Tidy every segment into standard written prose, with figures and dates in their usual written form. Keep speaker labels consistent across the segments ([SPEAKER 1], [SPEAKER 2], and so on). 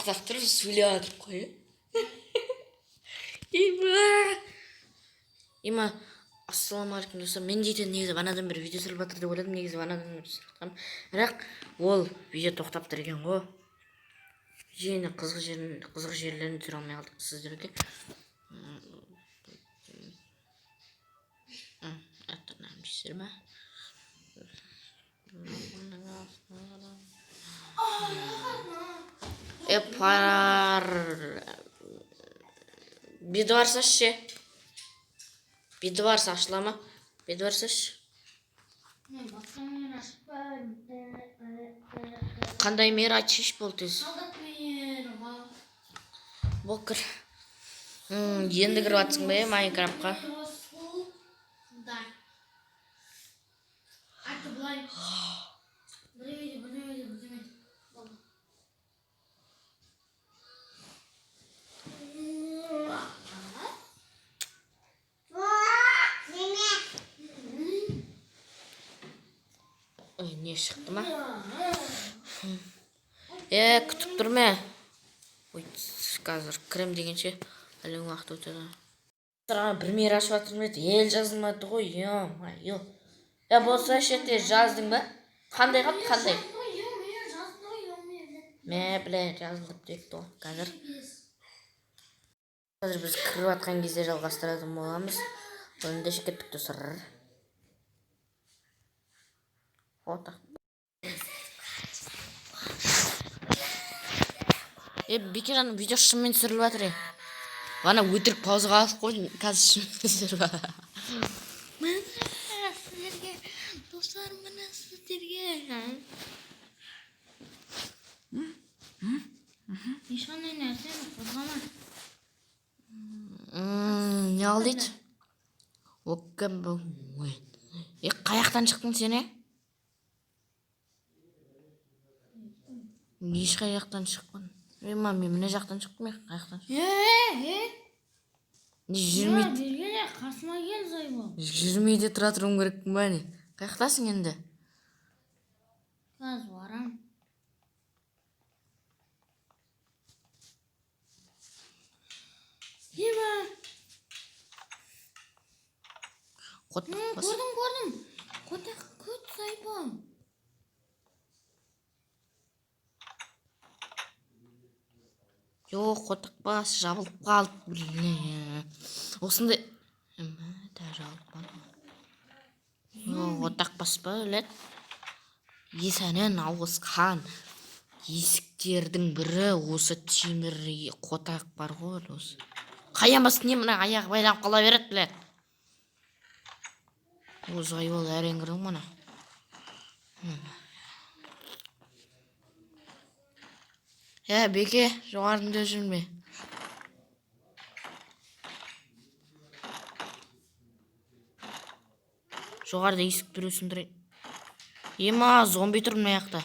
[SPEAKER 1] тоқтап тұрып сөйлеп жатырып қой. Има, ассалаумағалейкум достар. Мен дейтін негізі ванадан бір видео түсіріп жатыр деп ойладым. Негізі ванадан бір түсіріп жатқам. Бірақ ол видео тоқтап тұр екен ғой. Жиыны қызық жерлерін түсіре алмай қалдық сіздерге. Пісірме. Пар Бедварса ше. Бедварса ашыла ма? Бедварса ше. Қандай мер айтшыш болды? Бокыр. Енді кіріп атсың бе Майнкрафтқа? Ой, не шықты ма? Күтіп тұрме. Ой, қазір кірем дегенше әлі уақыт өтеді. Бір мейір ашып жатырмын еді, ел жазылмады ғой, ё-майо. Болса шетте жаздың ба? Қандай қап, қандай? Біле, жазылып депті ғой, қазір. Қазір біз кіріп атқан кезде жалғастыратын боламыз. Önünde şirket dostlar. Foto. Bir kere video шынымен түсіріліп жатыр. Бана өтірік паузаға алып қойдым. Қазір шынымен түсіріп жатыр. Міне сіздерге достар, міне сіздерге. Ешқандай нәрсені қозғама. Не ал дейді? Қаяқтан шықтың сені? Еш қаяқтан шықпын. Мен міне жақтан шықтым, қаяқтан шықтым. Не жүрмейді? Қасыма кел, Зайбол. Жүрмейді тұра тұрым керекпін ба не? Қаяқтасың енді? Қазір барам. Еба! Көрдім. Көт, Зайбол. Жоқ, қотақ бас жабылып қалып. Осындай жабылып қалып. Қотақ бас па өлет? Есәнен ауысқан есіктердің бірі осы темір қотақ бар ғой осы. Қаямас не мына аяғы байланып қала береді білет. Осы Зайбол әрең кірдің мұна. Беке, жоғарында жүрме. Жоғарда есік түресін тұрайын. Ема, зомби тұр мына жақта.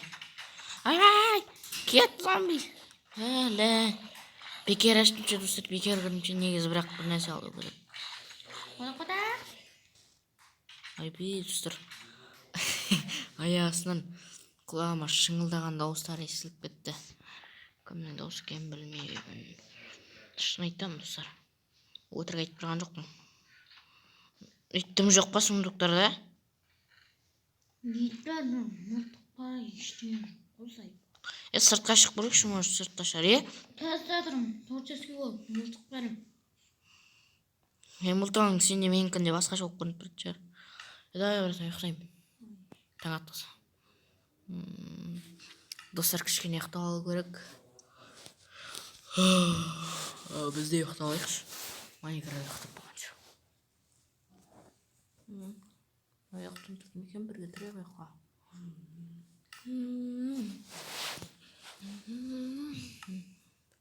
[SPEAKER 1] Ай, кет зомби. Бекер аштымшы достар, бекер кірдімше негізі бірақ бір нәрсе алу керек. Қода. Айбей достар. Аяғысынан құлағыма шыңылдаған дауыстар естіліп кетті. Кімнің дауысы екенін білмеймін. Шын айтамын достар. Өтірік айтып тұрған жоқпын. Иттім жоқ па сұмдықтарда? Иттім, мылтыққа ештеңе қосай. Сыртқа шығып көрейікші, может сыртқа шығар, Тазда тұрмын, творческий бол, мылтық бәрім. Мылтығың сенде менікінде басқаша болып көрініп тұрды шығар. Давай барасың, ұйықтаймын. Таң атқыза. Достар кішкене ұйықтап алу керек. Бізде ұйықтап алайықшы. Майнкрафт ұйықтап болғанша. Аяқтан тұрдым екен, бірге тұрайық ұйыққа.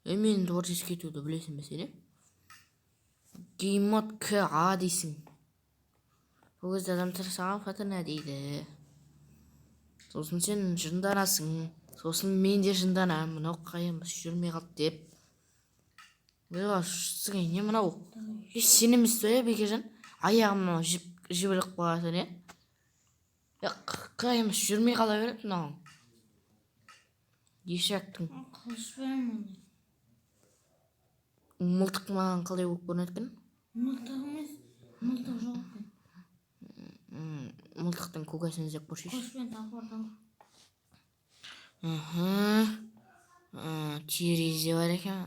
[SPEAKER 1] Мен творческий етуді білесің бе сен? Геймод К.А. дейсің. Бұл кезде адамдар саған фатына дейді. Сосын сен жынданасың. Сосын мен де жынданам. Мынау қаямыз жүрмей қалды деп. Сіңей, не мынау? Сен емес той, Бекежан? Аяғымнан жібілік қоясын, қаямыз жүрмей қала береді мынау. Ешектің. Қылыш берем оны. мылтық маған қалай болып көрінеді екен?
[SPEAKER 2] Мылтық емес, мылтық жоқ екен.
[SPEAKER 1] Мылтықтың көкесін іздеп көрсейші.
[SPEAKER 2] Қылышпен тапырды.
[SPEAKER 1] Терезе бар екен.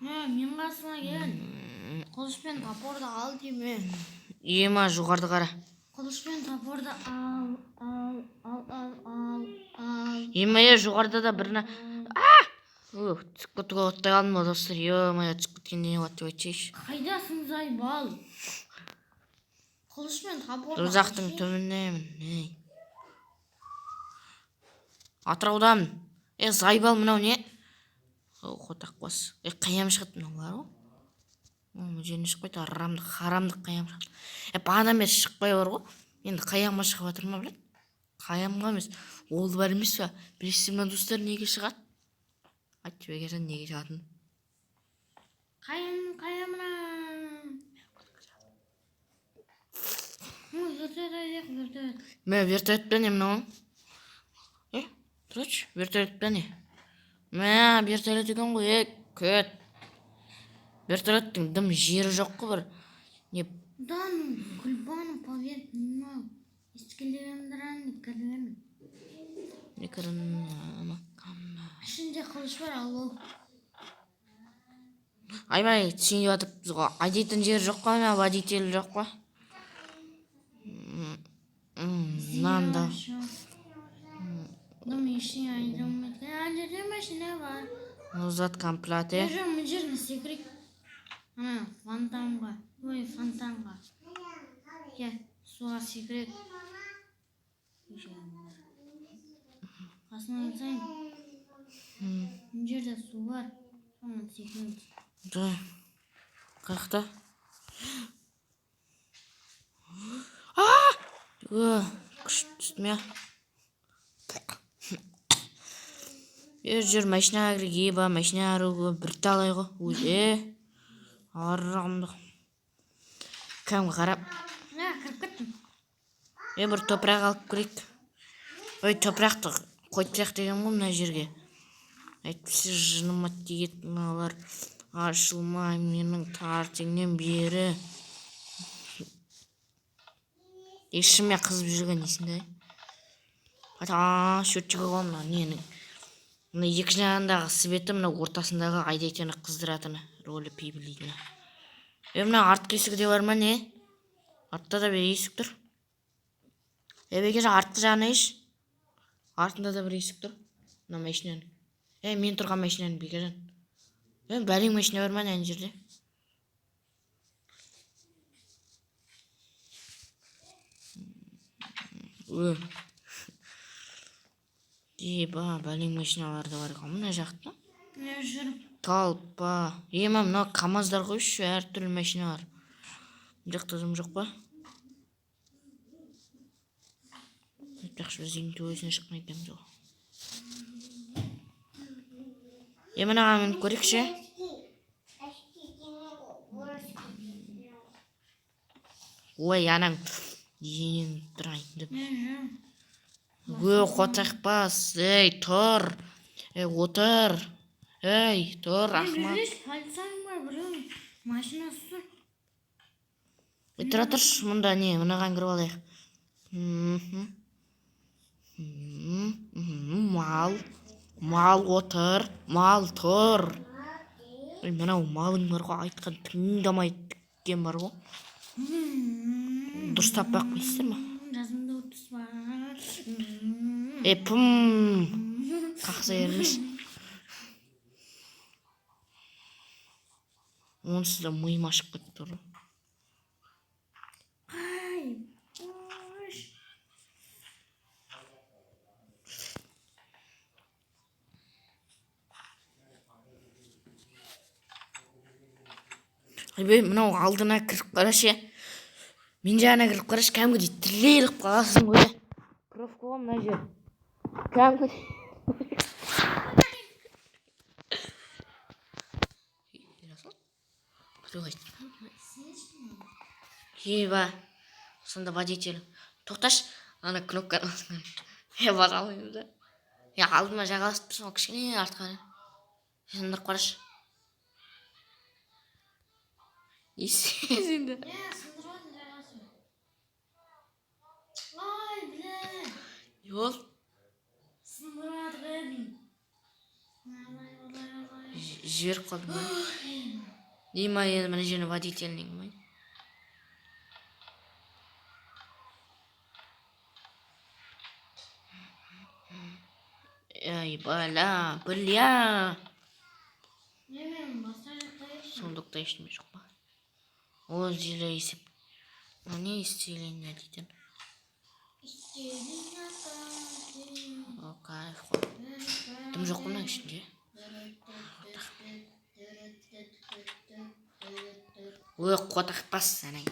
[SPEAKER 2] Мен қасыма кел. Қылышпен тапырды ал дейме.
[SPEAKER 1] Ема жоғарды қара.
[SPEAKER 2] Қылышпен тапырды ал.
[SPEAKER 1] Ема жоғарыда да біріне. Түсіп кетуге оттай қалдым ба достар? Ема түсіп кеткенде не болады деп айтсайшы.
[SPEAKER 2] Қайдасың Зайбал? Қылышпен тапырды.
[SPEAKER 1] Дозақтың түбіндемін. Атыраудамын. Зайбал мынау не? Қотақ бас. Қаям шығыт мынаулар ғой. Бұл жеріне шықпайды, харамдық қаям шығыт. Бағадан бері шықпай бар ғой. Енді қаямға шығып жатыр ма білет? Қаямға емес. Ол бар емес па? Білесің ма достар неге шығады? Айтшы бекерден неге шығатын?
[SPEAKER 2] Қаямына.
[SPEAKER 1] Вертолетпен не мынау? Тұршы, вертолетпен не? Вертолет екен ғой, көт. Вертолеттің дым жері жоқ қой бір.
[SPEAKER 2] Дану, Гүлбану, поверь, понимаю. Ескілігімдірін кіргенім.
[SPEAKER 1] Не кірін?
[SPEAKER 2] Ішінде қылыш бар, алло.
[SPEAKER 1] Айбай, түсінде батып бұзға. Айдейтін жері жоқ қой, водителі жоқ қой. Нанда.
[SPEAKER 2] Дым ешін айдырмайды. Әлдерде машина бар.
[SPEAKER 1] Зат комплаты.
[SPEAKER 2] Мына жеріне секірек. Ана, фонтанға. Ой, фонтанға. Суға секірек. Қасына айтсайын. Мына жерде су бар. Соған секірек.
[SPEAKER 1] Да. Қақта. Күш түстіме. Жүр машинаға кірге ба, машинаға кіруге бір талай ғой. Өзі. Аррағымды. Кәмгі қарап.
[SPEAKER 2] Кіріп кеттім.
[SPEAKER 1] Бір топырақ алып көрейік. Ой, топырақты қойып тұрақ деген ғой мына жерге. Әйтпесе жыныма тегет мыналар. Ашылмай менің тартеңнен бері. Ешіме қызып жүрген несінде. Шөтчігі ғой мына ненің. Мына екі жағындағы светі, мына ортасындағы айдайтыны қыздыратыны. Рөлі пейбілдейдіні. Мына артқы есігі де бар ма не? Артта да бір есік тұр. Бекер артқы жағына еш. Артында да бір есік тұр. Мына машинаның. Мен тұрған машинаның бекерден. Бәлең машина бар ма ән жерде? Бәлең машиналарды бар ға мына жақта. Талпа. Мына камаздар қойшы, әр түрлі машиналар. Жақта зым жоқ па? Жақшы зейін төбесіне шықмай екен жоқ. Мынаға мен көрекші. Ой, анаң ең тұрайынды. Қотақ бас. Тұр. Отыр. Тұр, ақма.
[SPEAKER 2] Полицияң бар, біреу машинасы.
[SPEAKER 1] Тұра тұрш, мұнда не, мұнаған кіріп алайық. Мал отыр, мал тұр. Мұнау малың бар ғой, айтқан тыңдамай тіккен бар ғой. Дұрыстап бақ қойсыздар ма?
[SPEAKER 2] Жазымда отыз бар.
[SPEAKER 1] Қақса ермеш. Онсыз да мұйым ашып кетті тұр. Мынау алдына кіріп қарашы. Мен жағына кіріп қарашы, кәмгідей тіреліп қаласың ғой. Пробка ғой мына жер. Кәмгідей. Сонда водитель. Тоқташ, ана кнопканы басқан. Бара алмаймын да. Алдыма жағаласып тұрсың, кішкене артқа. Сендіріп қарашы. Есіңде.
[SPEAKER 2] Не, сындырып жағасы. Ай, біле.
[SPEAKER 1] Yol.
[SPEAKER 2] Сындырып едім.
[SPEAKER 1] Жіберіп қалдым ба? Дейма енді мына жеріне водительный ма? Ай, бала, бля.
[SPEAKER 2] Немен басқа жақта ешін.
[SPEAKER 1] Сондықта ештеме жоқ па? Ол жерде есеп. Не істейлейін дейтін. О, кайф қой. Тым жоқ қой ішінде. Ой, қотақпас сәнің.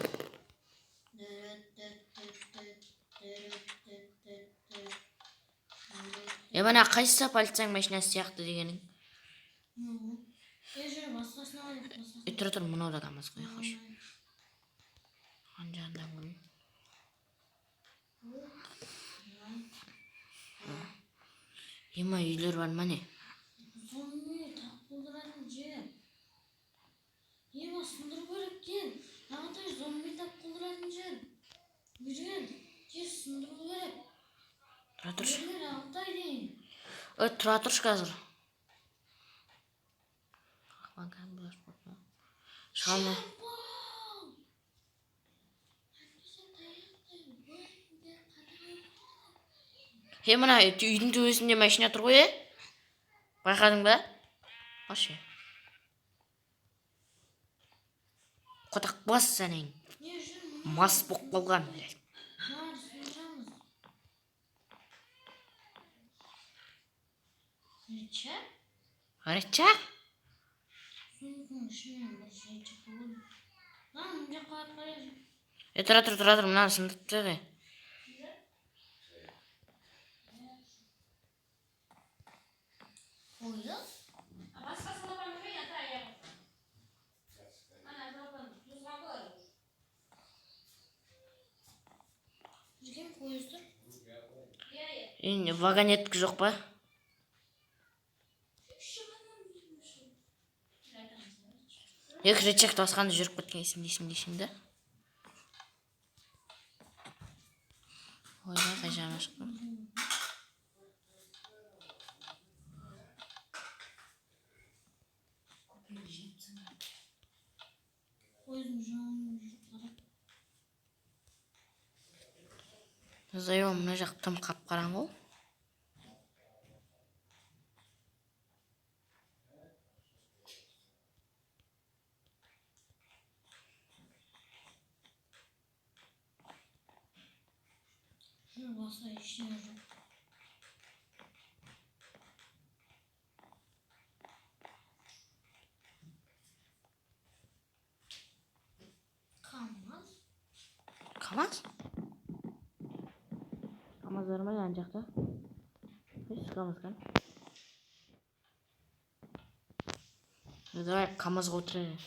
[SPEAKER 1] Мына қайсы полицияң машинасы сияқты дегенің? Тұра тұр, мынау да камаз қой, хош. Қанжанда бұл. Ема үйлер бар ма не?
[SPEAKER 2] Зомби тапқылдыратын жер. Ема сындырып көріп кел. Нағатай зомби тапқылдыратын жер. Жүрген жер сындырып көріп.
[SPEAKER 1] Тұра тұршы.
[SPEAKER 2] Жерлер алтай дейін.
[SPEAKER 1] Тұра тұршы қазір. Шығалма. Мына үйдің төбесінде машина тұр ғой, байқадың ба? Қошы. Қотақ бас сәнің. Мас боқ қалған. Рычаг? Тұра тұр, мынаны сындырып тұр.
[SPEAKER 2] Қойды? Жүрген қойызды?
[SPEAKER 1] Вагонеткі жоқ па? Екі рычагты басқанды жүріп кеткен есімдейсіңді? Ойда қай жағына шықтым.
[SPEAKER 2] Қойдың жағына жүріп қарап.
[SPEAKER 1] Зайо, мына жақ тым қап-қараң ғой.
[SPEAKER 2] Жүр баса ештеңе жоқ. Камаз?
[SPEAKER 1] Камаз? Камаз бар ма ана жақта? Қайсы камаз кән? Давай камазға отырайық.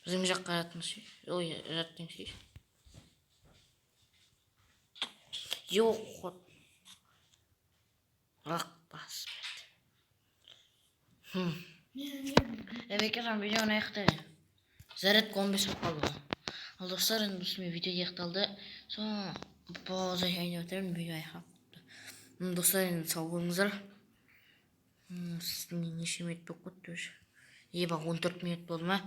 [SPEAKER 1] Bizim жаққа жаттың сүй. Жоқ, қот. Ақ бас. Бекержан видеоны аяқтайды. Зарядка 15 қалды. Ал достар, енді осымен видео аяқталды. Соң пауза айнап отырмын, видео аяқталды. Достар, енді сау болыңыздар. Сіздің неше минут болып кетті уже. Еба 14 минут болды ма?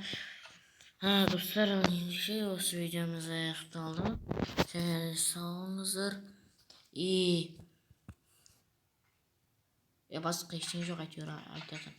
[SPEAKER 1] Достар, ендеше осы видеомыз аяқталды. Сау болыңыздар. Басқа ештеңе жоқ, әйтеуір айтатын.